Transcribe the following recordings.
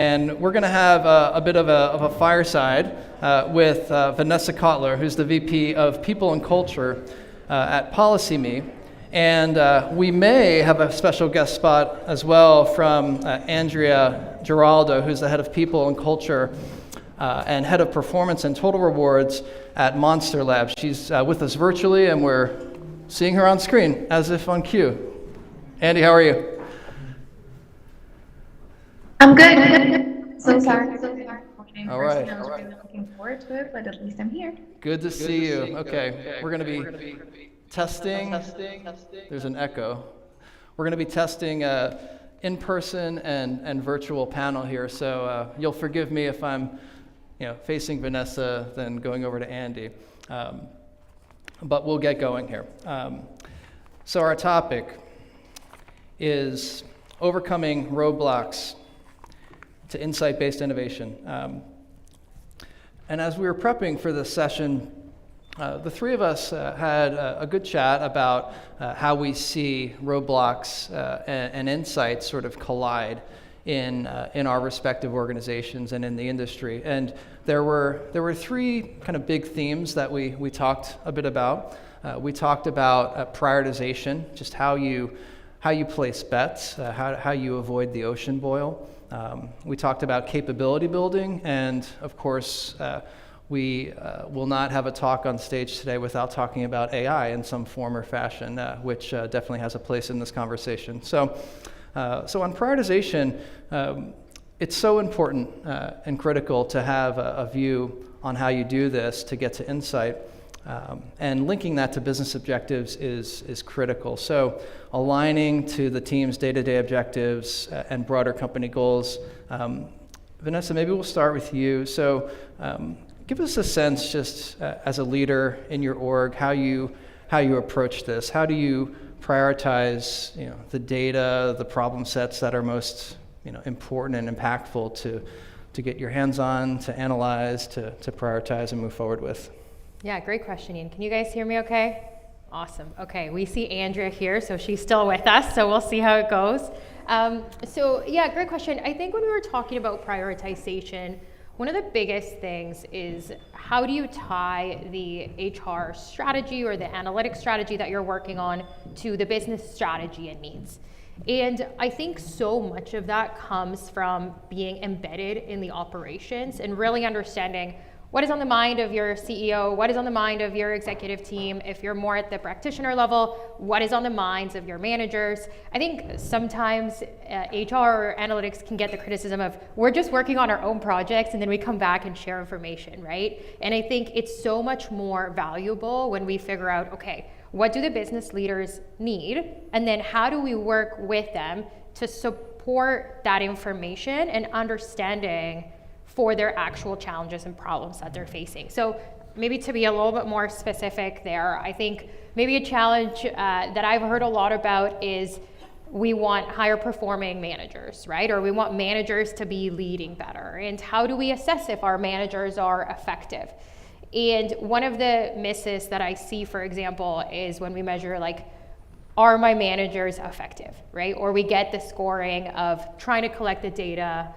And we're going to have a bit of a fireside with Vanessa Kotler, who's the VP of People and Culture at PolicyMe. And we may have a special guest spot as well from Andrea Giraldo, who's the head of People and Culture and head of Performance and Total Rewards at Monster Labs. She's with us virtually, and we're seeing her on screen as if on cue. Andy, how are you? I'm good. So sorry. All right. I was really looking forward to it, but at least I'm here. Good to see you. Okay, we're going to be testing. There's an echo. We're going to be testing in-person and virtual panel here, so you'll forgive me if I'm, facing Vanessa, then going over to Andy. But we'll get going here. So our topic is overcoming roadblocks to insight-based innovation. And as we were prepping for this session, the three of us had a good chat about how we see roadblocks and insights sort of collide in our respective organizations and in the industry. And there were three kind of big themes that we talked a bit about. We talked about prioritization, just how you place bets, how you avoid the ocean boil. We talked about capability building, and of course, we will not have a talk on stage today without talking about AI in some form or fashion, which definitely has a place in this conversation. So on prioritization, it's so important and critical to have a view on how you do this to get to insight. And linking that to business objectives is critical. So aligning to the team's day-to-day objectives and broader company goals. Vanessa, maybe we'll start with you. So give us a sense, just as a leader in your org, how you approach this. How do you prioritize the data, the problem sets that are most important and impactful to get your hands on, to analyze, to prioritize and move forward with? Yeah, great question, Ian. Can you guys hear me okay? Awesome. Okay, we see Andrea here, so she's still with us, so we'll see how it goes. Great question. I think when we were talking about prioritization, one of the biggest things is how do you tie the HR strategy or the analytics strategy that you're working on to the business strategy and needs? And I think so much of that comes from being embedded in the operations and really understanding what is on the mind of your CEO, what is on the mind of your executive team. If you're more at the practitioner level, what is on the minds of your managers? I think sometimes HR or analytics can get the criticism of, we're just working on our own projects and then we come back and share information, right? And I think it's so much more valuable when we figure out, okay, what do the business leaders need? And then how do we work with them to support that information and understanding for their actual challenges and problems that they're facing. So maybe to be a little bit more specific there, I think maybe a challenge that I've heard a lot about is we want higher performing managers, right? Or we want managers to be leading better. And how do we assess if our managers are effective? And one of the misses that I see, for example, is when we measure are my managers effective, right? Or we get the scoring of trying to collect the data,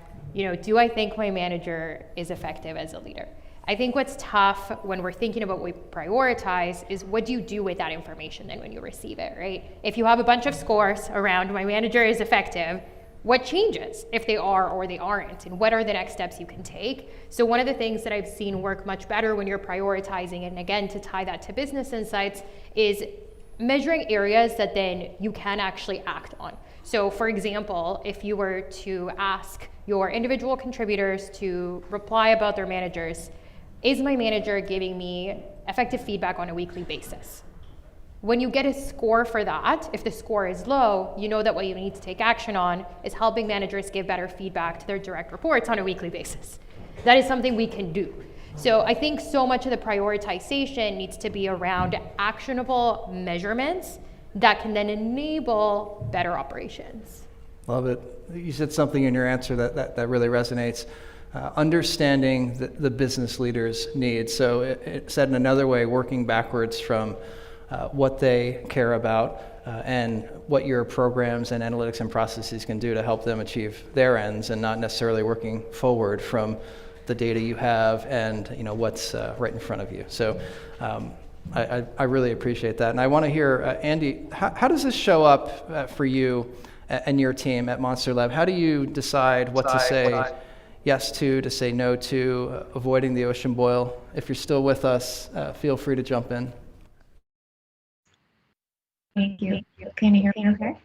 do I think my manager is effective as a leader? I think what's tough when we're thinking about what we prioritize is what do you do with that information then when you receive it, right? If you have a bunch of scores around my manager is effective, what changes if they are or they aren't? And what are the next steps you can take? So one of the things that I've seen work much better when you're prioritizing, and again, to tie that to business insights, is measuring areas that then you can actually act on. So for example, if you were to ask your individual contributors to reply about their managers, is my manager giving me effective feedback on a weekly basis? When you get a score for that, if the score is low, you know that what you need to take action on is helping managers give better feedback to their direct reports on a weekly basis. That is something we can do. So I think so much of the prioritization needs to be around actionable measurements that can then enable better operations. Love it. You said something in your answer that really resonates. Understanding the business leaders' needs. So it said in another way, working backwards from what they care about, and what your programs and analytics and processes can do to help them achieve their ends, and not necessarily working forward from the data you have and what's right in front of you. So I really appreciate that. And I want to hear, Andy, how does this show up for you and your team at Monster Lab? How do you decide what to say yes to say no to, avoiding the ocean boil? If you're still with us, feel free to jump in. Thank you. Can you hear me okay?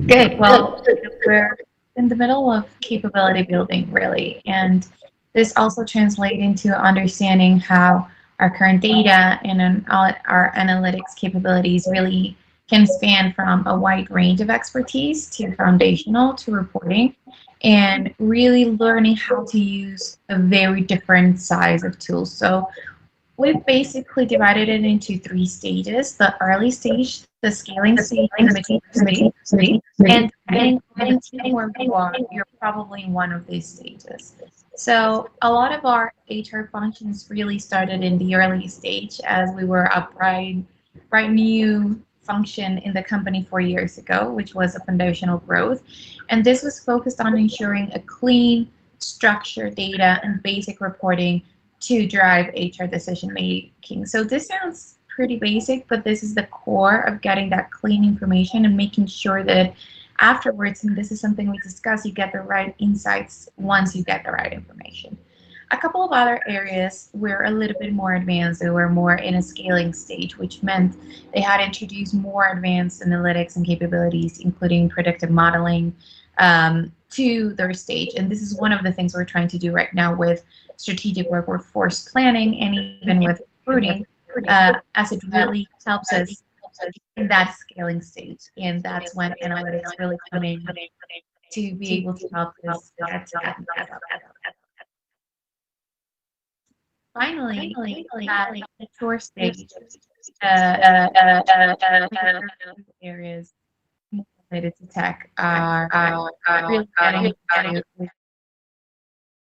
Good. Well, we're in the middle of capability building, really. And this also translates into understanding how our current data and our analytics capabilities really can span from a wide range of expertise to foundational to reporting, and really learning how to use a very different size of tools. So we've basically divided it into 3 stages: the early stage, the scaling stage, and the maturity stage. And depending on the team where you are, you're probably in one of these stages. So a lot of our HR functions really started in the early stage, as we were a bright new function in the company 4 years ago, which was a foundational growth. And this was focused on ensuring a clean, structured data and basic reporting to drive HR decision making. So this sounds pretty basic, but this is the core of getting that clean information and making sure that afterwards, and this is something we discuss, you get the right insights once you get the right information. A couple of other areas were a little bit more advanced. They were more in a scaling stage, which meant they had introduced more advanced analytics and capabilities, including predictive modeling, to their stage. And this is one of the things we're trying to do right now with strategic workforce planning and even with recruiting, as it really helps us in that scaling stage. And that's when analytics really come in to be able to help us get to that next level. Finally, at the mature stage, areas related to tech are really getting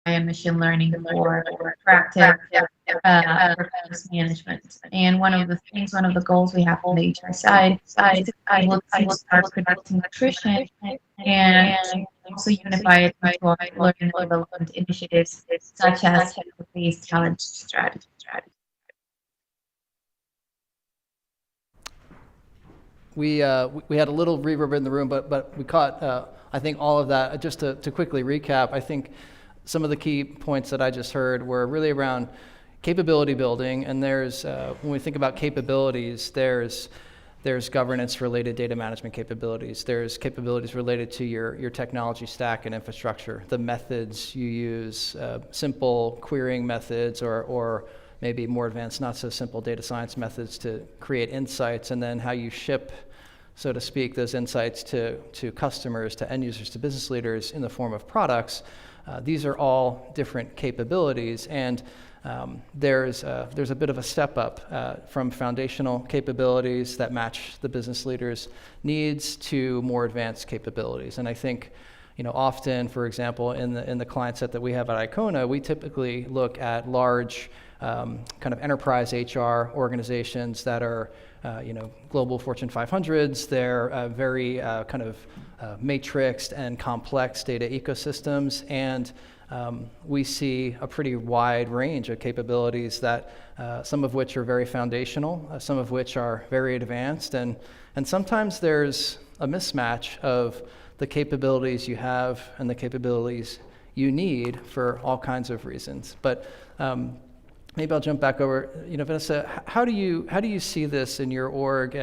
into machine learning for proactive performance management. And one of the goals we have on the HR side is to be able to start predicting nutrition and also unify it into our learning and development initiatives, such as based talent strategy. We had a little reverb in the room, but we caught, I think, all of that. Just to quickly recap, I think some of the key points that I just heard were really around capability building. And there's, when we think about capabilities, there's governance-related data management capabilities. There's capabilities related to your technology stack and infrastructure, the methods you use, simple querying methods, or maybe more advanced, not so simple data science methods to create insights, and then how you ship, so to speak, those insights to customers, to end users, to business leaders in the form of products. These are all different capabilities, and there's a bit of a step up from foundational capabilities that match the business leaders' needs to more advanced capabilities. And I think, often, for example, in the client set that we have at Icona, we typically look at large kind of enterprise HR organizations that are global Fortune 500s. They're very kind of matrixed and complex data ecosystems, and we see a pretty wide range of capabilities that some of which are very foundational, some of which are very advanced, and sometimes there's a mismatch of the capabilities you have and the capabilities you need for all kinds of reasons. But maybe I'll jump back over. Vanessa, how do you see this in your org?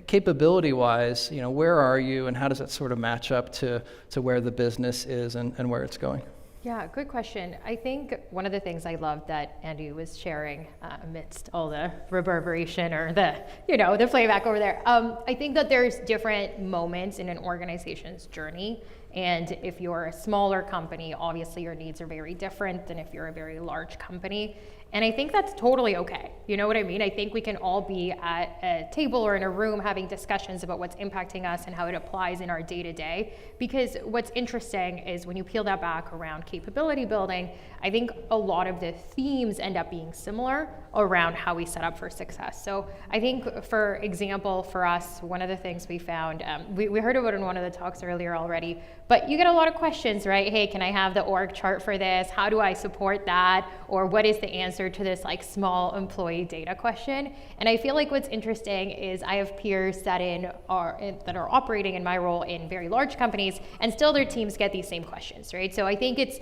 Capability-wise, where are you, and how does that sort of match up to where the business is and where it's going? Yeah, good question. I think one of the things I loved that Andy was sharing amidst all the reverberation or the playback over there, I think that there's different moments in an organization's journey. And if you're a smaller company, obviously your needs are very different than if you're a very large company. And I think that's totally okay. You know what I mean? I think we can all be at a table or in a room having discussions about what's impacting us and how it applies in our day-to-day. Because what's interesting is when you peel that back around capability building, I think a lot of the themes end up being similar around how we set up for success. So I think, for example, for us, one of the things we found, we heard about it in one of the talks earlier already, but you get a lot of questions, right? Hey, can I have the org chart for this? How do I support that? Or what is the answer to this like small employee data question? And I feel like what's interesting is I have peers that are operating in my role in very large companies, and still their teams get these same questions, right? So I think it's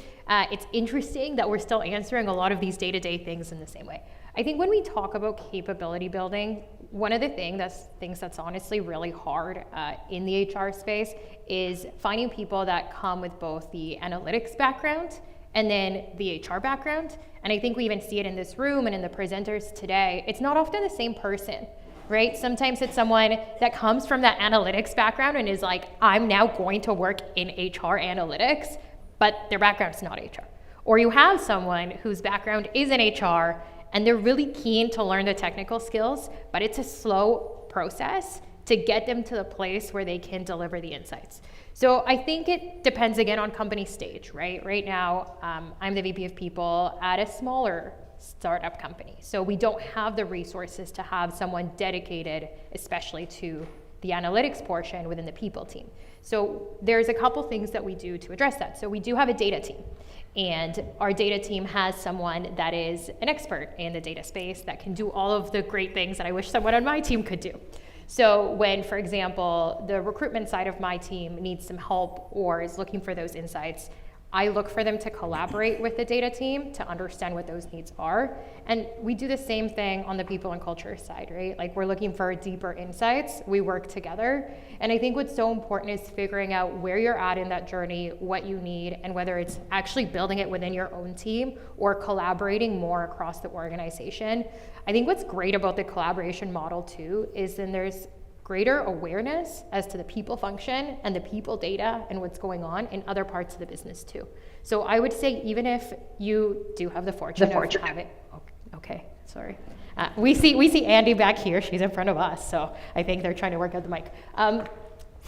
interesting that we're still answering a lot of these day-to-day things in the same way. I think when we talk about capability building, one of the things that's honestly really hard in the HR space is finding people that come with both the analytics background and then the HR background. And I think we even see it in this room and in the presenters today. It's not often the same person, right? Sometimes it's someone that comes from that analytics background and is like, I'm now going to work in HR analytics, but their background's not HR. Or you have someone whose background is in HR and they're really keen to learn the technical skills, but it's a slow process to get them to the place where they can deliver the insights. So I think it depends again on company stage, right? Right now, I'm the VP of People at a smaller startup company. So we don't have the resources to have someone dedicated, especially to the analytics portion within the people team. So there's a couple things that we do to address that. So we do have a data team. And our data team has someone that is an expert in the data space that can do all of the great things that I wish someone on my team could do. So when, for example, the recruitment side of my team needs some help or is looking for those insights, I look for them to collaborate with the data team to understand what those needs are. And we do the same thing on the people and culture side, right? Like we're looking for deeper insights, we work together. And I think what's so important is figuring out where you're at in that journey, what you need, and whether it's actually building it within your own team or collaborating more across the organization. I think what's great about the collaboration model too is then there's greater awareness as to the people function and the people data and what's going on in other parts of the business too. So I would say even if you do have the fortune of having, okay, sorry. We see Andy back here, she's in front of us, so I think they're trying to work out the mic.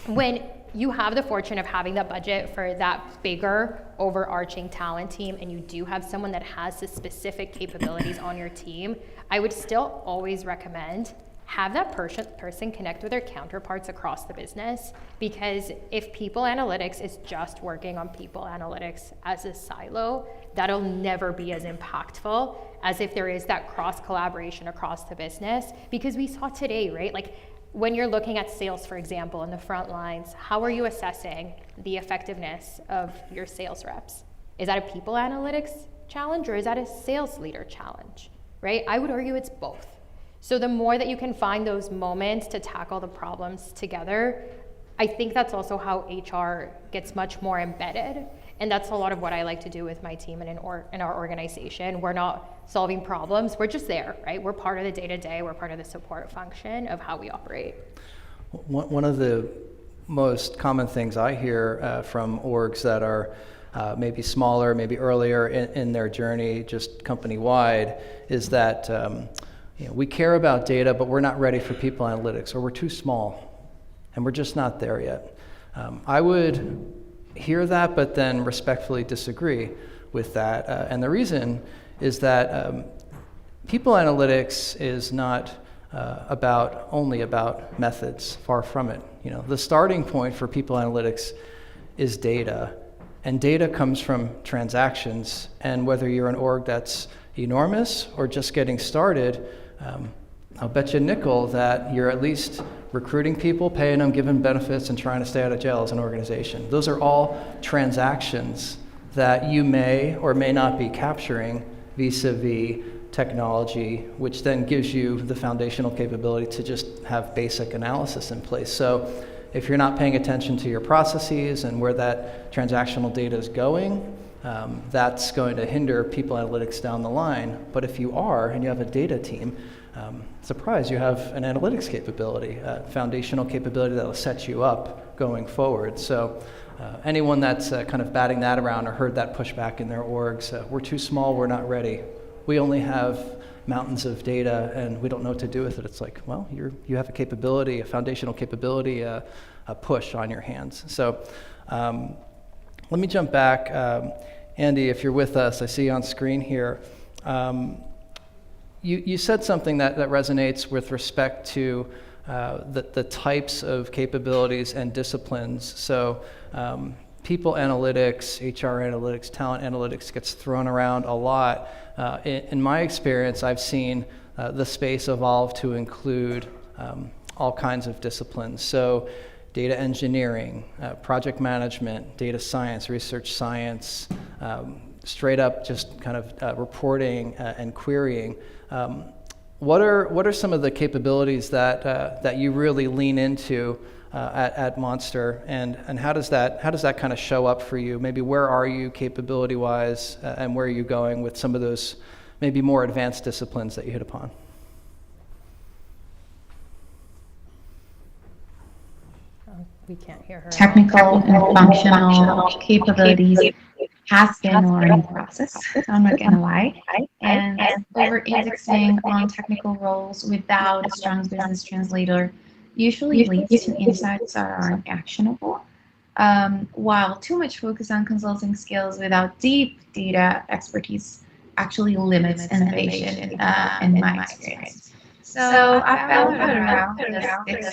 When you have the fortune of having that budget for that bigger overarching talent team and you do have someone that has the specific capabilities on your team, I would still always recommend have that person connect with their counterparts across the business, because if people analytics is just working on people analytics as a silo, that'll never be as impactful as if there is that cross collaboration across the business. Because we saw today, right? Like when you're looking at sales, for example, in the front lines, how are you assessing the effectiveness of your sales reps? Is that a people analytics challenge or is that a sales leader challenge, right? I would argue it's both. So the more that you can find those moments to tackle the problems together, I think that's also how HR gets much more embedded. And that's a lot of what I like to do with my team and in our organization. We're not solving problems, we're just there, right? We're part of the day-to-day, we're part of the support function of how we operate. One of the most common things I hear from orgs that are maybe smaller, maybe earlier in their journey, just company-wide, is that we care about data, but we're not ready for people analytics, or we're too small, and we're just not there yet. I would hear that, but then respectfully disagree with that. And the reason is that people analytics is not only about methods, far from it. The starting point for people analytics is data, and data comes from transactions. And whether you're an org that's enormous or just getting started, I'll bet you a nickel that you're at least recruiting people, paying them, giving benefits, and trying to stay out of jail as an organization. Those are all transactions that you may or may not be capturing vis-a-vis technology, which then gives you the foundational capability to just have basic analysis in place. So if you're not paying attention to your processes and where that transactional data is going, that's going to hinder people analytics down the line. But if you are, and you have a data team, surprise, you have an analytics capability, a foundational capability that will set you up going forward. So anyone that's kind of batting that around or heard that pushback in their orgs, we're too small, we're not ready, we only have mountains of data and we don't know what to do with it. It's like, well, you have a capability, a foundational capability, a push on your hands. So let me jump back. Andy, if you're with us, I see you on screen here. You said something that resonates with respect to the types of capabilities and disciplines. So people analytics, HR analytics, talent analytics gets thrown around a lot. In my experience, I've seen the space evolve to include all kinds of disciplines. So data engineering, project management, data science, research science, straight up just kind of reporting and querying. What are some of the capabilities that you really lean into at Monster, and how does that kind of show up for you? Maybe where are you capability wise, and where are you going with some of those maybe more advanced disciplines that you hit upon? We can't hear her. Technical and functional capabilities has been a learning process, so I'm not gonna lie. And over-indexing on technical roles without a strong business translator usually leads to insights that aren't actionable, while too much focus on consulting skills without deep data expertise actually limits innovation in my experience. So I found around the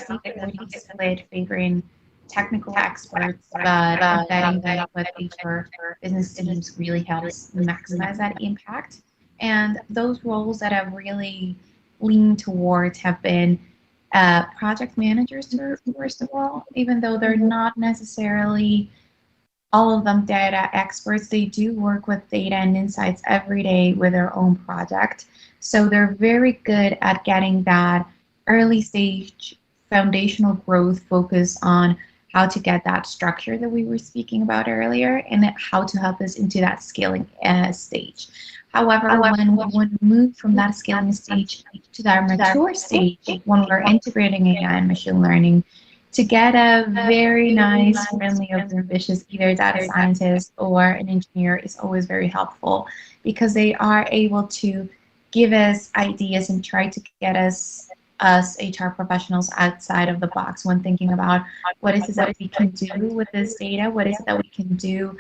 60-40 split favoring technical experts, but embedding them with HR business teams really helps maximize that impact. And those roles that I've really leaned towards have been project managers, first of all, even though they're not necessarily all of them data experts. They do work with data and insights every day with their own project. So they're very good at getting that early stage foundational growth focus on how to get that structure that we were speaking about earlier and how to help us into that scaling stage. However, when we move from that scaling stage to that mature stage, when we're integrating AI and machine learning, to get a very nice, friendly, ambitious either data scientist or an engineer is always very helpful, because they are able to give us ideas and try to get us HR professionals outside of the box when thinking about what is it that we can do with this data, what is it that we can do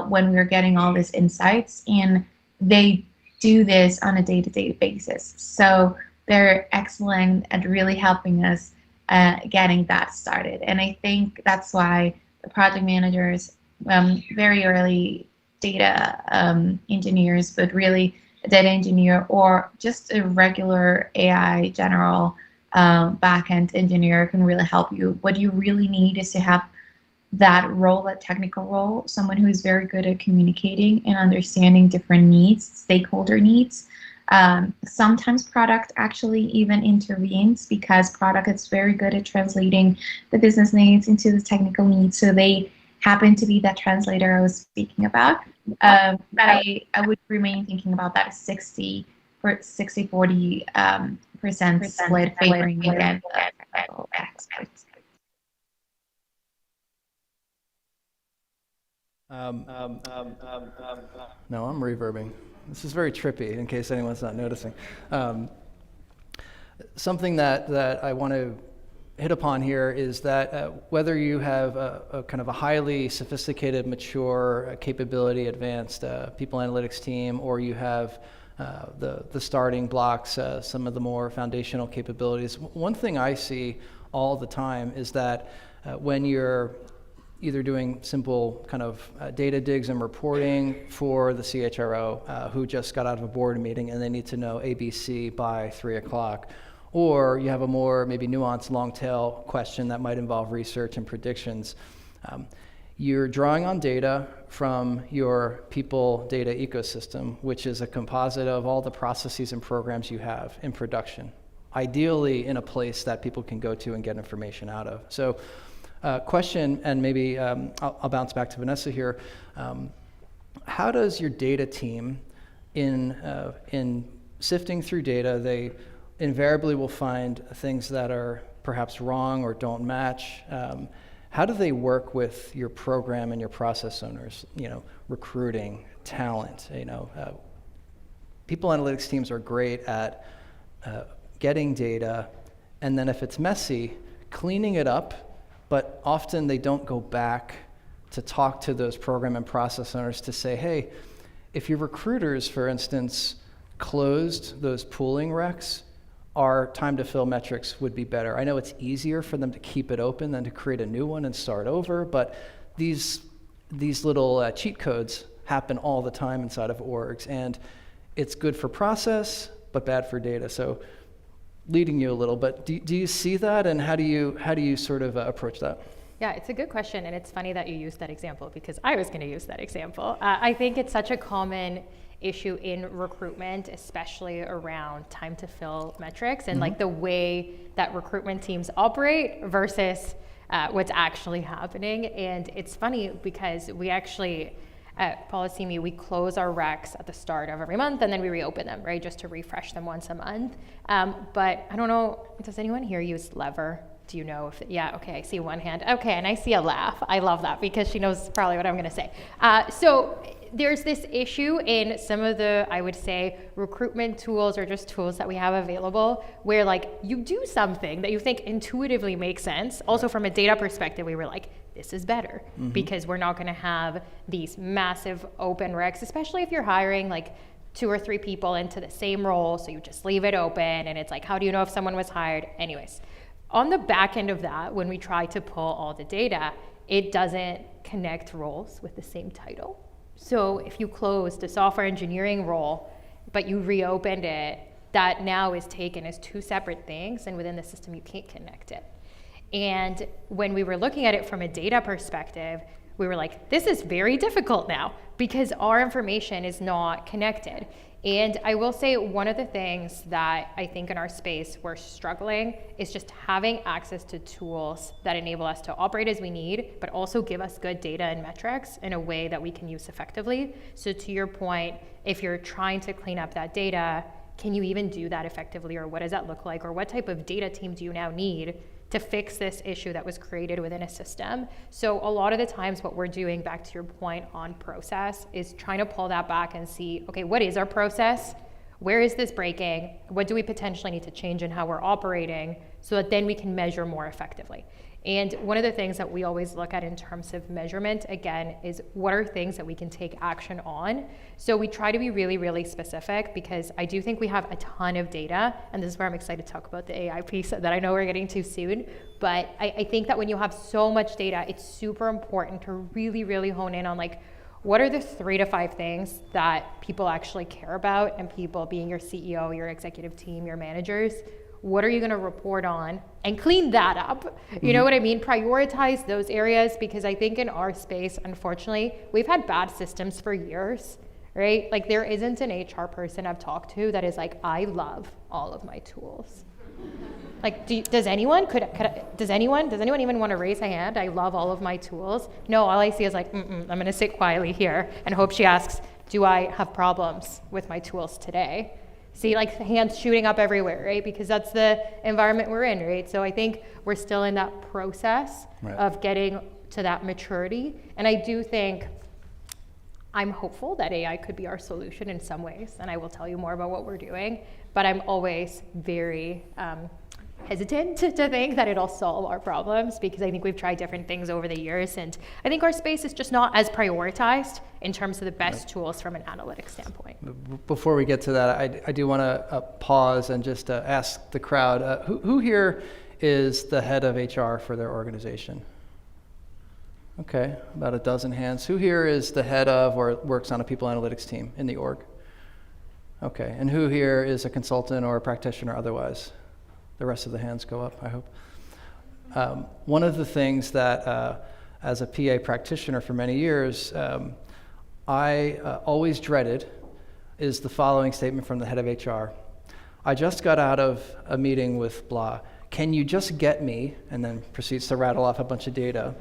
when we're getting all these insights, and they do this on a day-to-day basis. So they're excellent at really helping us getting that started. And I think that's why the project managers, very early data engineers, but really a data engineer or just a regular AI general backend engineer can really help you. What you really need is to have that role, that technical role, someone who is very good at communicating and understanding different needs, stakeholder needs. Sometimes product actually even intervenes, because product is very good at translating the business needs into the technical needs. So they happen to be that translator I was speaking about. But I would remain thinking about that 60-40% split favoring again technical experts. No, I'm reverbing. This is very trippy, in case anyone's not noticing. Something that I want to hit upon here is that whether you have a kind of a highly sophisticated, mature, capability advanced people analytics team, or you have the starting blocks, some of the more foundational capabilities, one thing I see all the time is that when you're either doing simple kind of data digs and reporting for the CHRO who just got out of a board meeting and they need to know ABC by 3 o'clock, or you have a more maybe nuanced long tail question that might involve research and predictions. You're drawing on data from your people data ecosystem, which is a composite of all the processes and programs you have in production, ideally in a place that people can go to and get information out of. So question, and maybe I'll bounce back to Vanessa here. How does your data team, in sifting through data, they invariably will find things that are perhaps wrong or don't match? How do they work with your program and your process owners? Recruiting, talent. people analytics teams are great at getting data, and then if it's messy, cleaning it up, but often they don't go back to talk to those program and process owners to say, hey, if your recruiters, for instance, closed those pooling recs, our time to fill metrics would be better. I know it's easier for them to keep it open than to create a new one and start over, but these little cheat codes happen all the time inside of orgs, and it's good for process, but bad for data. So leading you a little, but do you see that, and how do you sort of approach that? Yeah, it's a good question, and it's funny that you used that example because I was going to use that example. I think it's such a common issue in recruitment, especially around time to fill metrics and like the way that recruitment teams operate versus what's actually happening. And it's funny because we actually at Policemi, we close our recs at the start of every month and then we reopen them, right? Just to refresh them once a month. But I don't know, does anyone here use Lever? Do you know if, yeah, okay, I see one hand. Okay, and I see a laugh. I love that because she knows probably what I'm gonna say. So there's this issue in some of the, I would say, recruitment tools or just tools that we have available where like you do something that you think intuitively makes sense. Also from a data perspective, we were like, this is better because we're not gonna have these massive open recs, especially if you're hiring like 2 or 3 people into the same role. So you just leave it open and it's like, how do you know if someone was hired? Anyways. On the back end of that, when we try to pull all the data, it doesn't connect roles with the same title. So if you closed a software engineering role, but you reopened it, that now is taken as 2 separate things, and within the system you can't connect it. And when we were looking at it from a data perspective, we were like, this is very difficult now because our information is not connected. And I will say one of the things that I think in our space we're struggling is just having access to tools that enable us to operate as we need, but also give us good data and metrics in a way that we can use effectively. So to your point, if you're trying to clean up that data, can you even do that effectively, or what does that look like, or what type of data team do you now need to fix this issue that was created within a system? So a lot of the times what we're doing, back to your point on process, is trying to pull that back and see, okay, what is our process? Where is this breaking? What do we potentially need to change in how we're operating so that then we can measure more effectively? And one of the things that we always look at in terms of measurement, again, is what are things that we can take action on? So we try to be really, really specific because I do think we have a ton of data, and this is where I'm excited to talk about the AI piece that I know we're getting to soon. But I think that when you have so much data, it's super important to really, really hone in on like, what are the 3 to 5 things that people actually care about, and people being your CEO, your executive team, your managers, what are you going to report on, and clean that up? You know what I mean? Prioritize those areas, because I think in our space, unfortunately, we've had bad systems for years, right? Like there isn't an HR person I've talked to that is like, I love all of my tools. Like, does anyone even want to raise a hand? I love all of my tools. No, all I see is like, I'm going to sit quietly here and hope she asks, do I have problems with my tools today? See, like hands shooting up everywhere, right? Because that's the environment we're in, right? So I think we're still in that process of getting to that maturity. And I do think, I'm hopeful that AI could be our solution in some ways, and I will tell you more about what we're doing. But I'm always very hesitant to think that it'll solve our problems, because I think we've tried different things over the years, and I think our space is just not as prioritized in terms of the best tools from an analytics standpoint. Before we get to that, I do want to pause and just ask the crowd, who here is the head of HR for their organization? Okay, about a dozen hands. Who here is the head of or works on a people analytics team in the org? Okay, and who here is a consultant or a practitioner otherwise? The rest of the hands go up, I hope. One of the things that, as a PA practitioner for many years, I always dreaded is the following statement from the head of HR. I just got out of a meeting with blah. Can you just get me? And then proceeds to rattle off a bunch of data.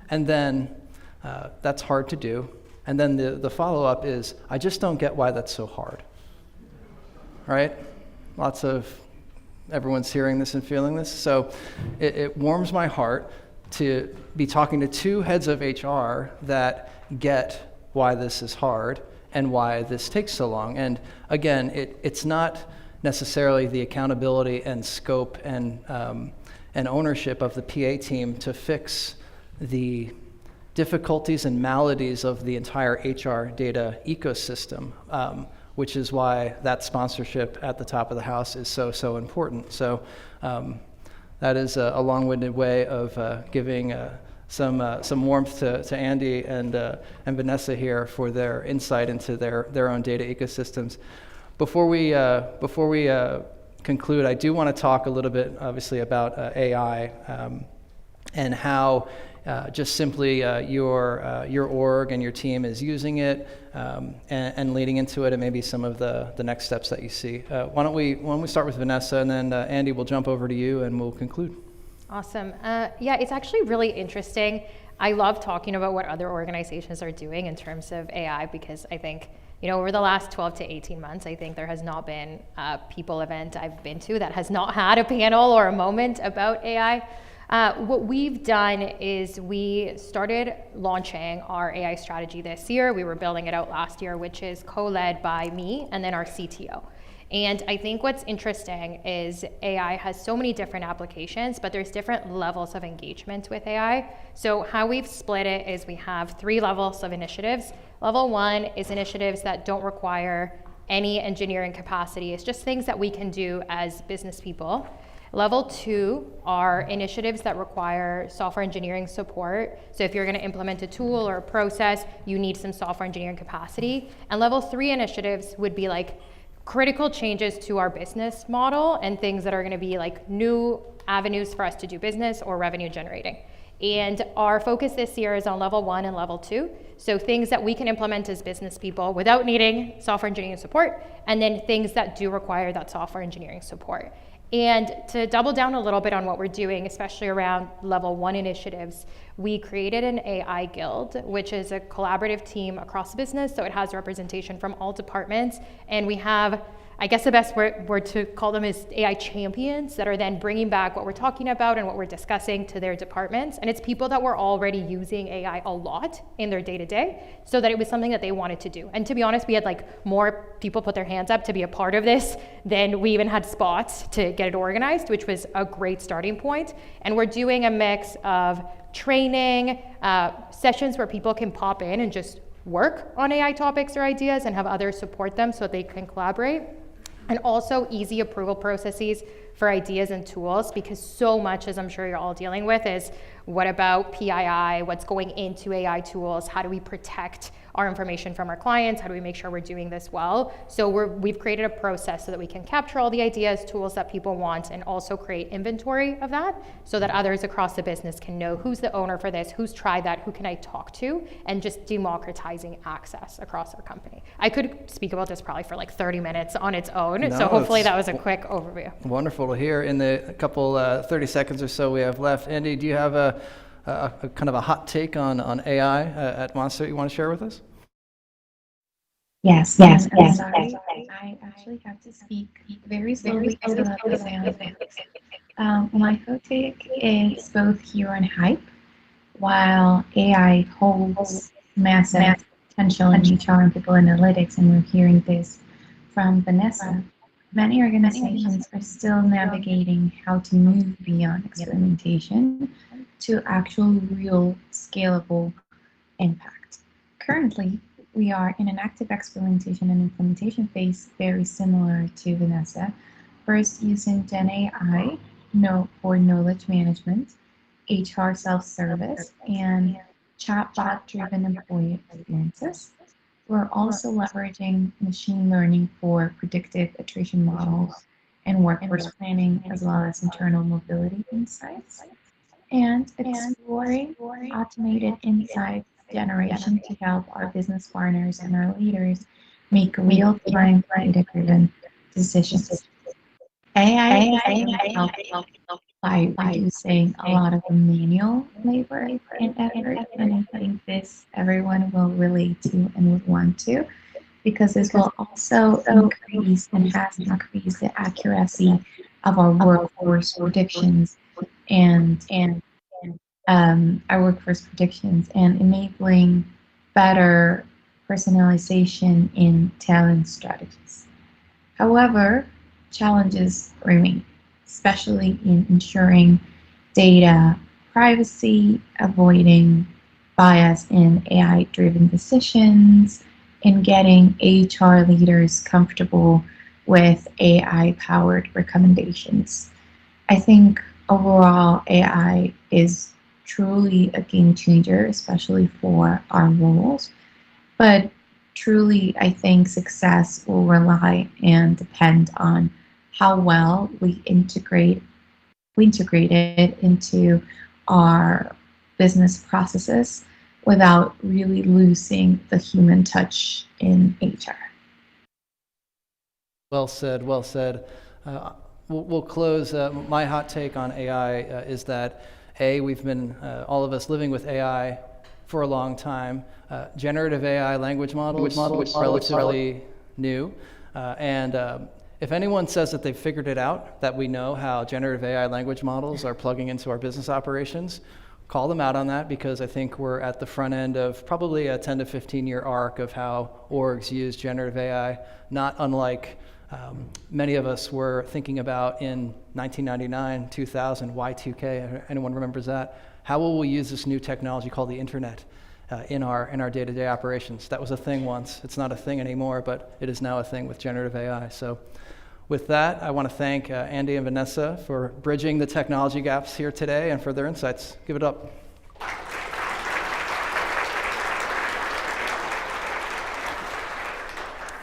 And then that's hard to do. And then the follow-up is, I just don't get why that's so hard. Right? Everyone's hearing this and feeling this. So it warms my heart to be talking to 2 heads of HR that get why this is hard and why this takes so long. And again, it's not necessarily the accountability and scope and ownership of the PA team to fix the difficulties and maladies of the entire HR data ecosystem, which is why that sponsorship at the top of the house is so important. So that is a long-winded way of giving some warmth to Andy and Vanessa here for their insight into their own data ecosystems. Before we conclude, I do want to talk a little bit, obviously, about AI and how just simply your org and your team is using it and leading into it, and maybe some of the next steps that you see. Why don't we start with Vanessa, and then Andy, we'll jump over to you and we'll conclude. Awesome. Yeah, it's actually really interesting. I love talking about what other organizations are doing in terms of AI, because I think, over the last 12 to 18 months, I think there has not been a people event I've been to that has not had a panel or a moment about AI. What we've done is we started launching our AI strategy this year. We were building it out last year, which is co-led by me and then our CTO. And I think what's interesting is AI has so many different applications, but there's different levels of engagement with AI. So how we've split it is we have 3 levels of initiatives. Level 1 is initiatives that don't require any engineering capacity. It's just things that we can do as business people. Level 2 are initiatives that require software engineering support. So if you're going to implement a tool or a process, you need some software engineering capacity. And level 3 initiatives would be like critical changes to our business model and things that are going to be like new avenues for us to do business or revenue generating. And our focus this year is on level 1 and level 2. So things that we can implement as business people without needing software engineering support, and then things that do require that software engineering support. And to double down a little bit on what we're doing, especially around level 1 initiatives, we created an AI guild, which is a collaborative team across the business. So it has representation from all departments. And we have, I guess the best word to call them is AI champions that are then bringing back what we're talking about and what we're discussing to their departments. And it's people that were already using AI a lot in their day-to-day, so that it was something that they wanted to do. And to be honest, we had like more people put their hands up to be a part of this than we even had spots to get it organized, which was a great starting point. And we're doing a mix of training, sessions where people can pop in and just work on AI topics or ideas and have others support them so that they can collaborate. And also easy approval processes for ideas and tools, because so much, as I'm sure you're all dealing with, is what about PII, what's going into AI tools, how do we protect our information from our clients, how do we make sure we're doing this well? So we've created a process so that we can capture all the ideas, tools that people want, and also create inventory of that so that others across the business can know who's the owner for this, who's tried that, who can I talk to, and just democratizing access across our company. I could speak about this probably for like 30 minutes on its own, so hopefully that was a quick overview. Wonderful to hear. In the couple 30 seconds or so we have left, Andy, do you have a kind of a hot take on AI at Monster you want to share with us? Yes. I'm sorry. I actually have to speak very slowly so that the sound. My hot take is both hero and hype. While AI holds massive potential in HR and people analytics, and we're hearing this from Vanessa, many organizations are still navigating how to move beyond experimentation to actual real scalable impact. Currently, we are in an active experimentation and implementation phase very similar to Vanessa. First, using Gen AI for knowledge management, HR self-service, and chatbot-driven employee experiences. We're also leveraging machine learning for predictive attrition models and workforce planning, as well as internal mobility insights, and exploring automated insights generation to help our business partners and our leaders make real-time data-driven decisions. AI is going to help by reducing a lot of the manual labor and effort, and I think this everyone will relate to and would want to, because this will also increase and has increased the accuracy of our workforce predictions and our workforce predictions, and enabling better personalization in talent strategies. However, challenges remain, especially in ensuring data privacy, avoiding bias in AI driven decisions, and getting HR leaders comfortable with AI powered recommendations. I think overall, AI is truly a game changer, especially for our roles. But truly, I think success will rely and depend on how well we integrate it into our business processes without really losing the human touch in HR. Well said, well said. We'll close. My hot take on AI is that we've been, all of us, living with AI for a long time. Generative AI language models are relatively new. And if anyone says that they've figured it out, that we know how generative AI language models are plugging into our business operations, call them out on that, because I think we're at the front end of probably a 10 to 15 year arc of how orgs use generative AI, not unlike many of us were thinking about in 1999, 2000, Y2K. Anyone remembers that? How will we use this new technology called the internet in our day-to-day operations? That was a thing once. It's not a thing anymore, but it is now a thing with generative AI. So with that, I want to thank Andy and Vanessa for bridging the technology gaps here today and for their insights. Give it up.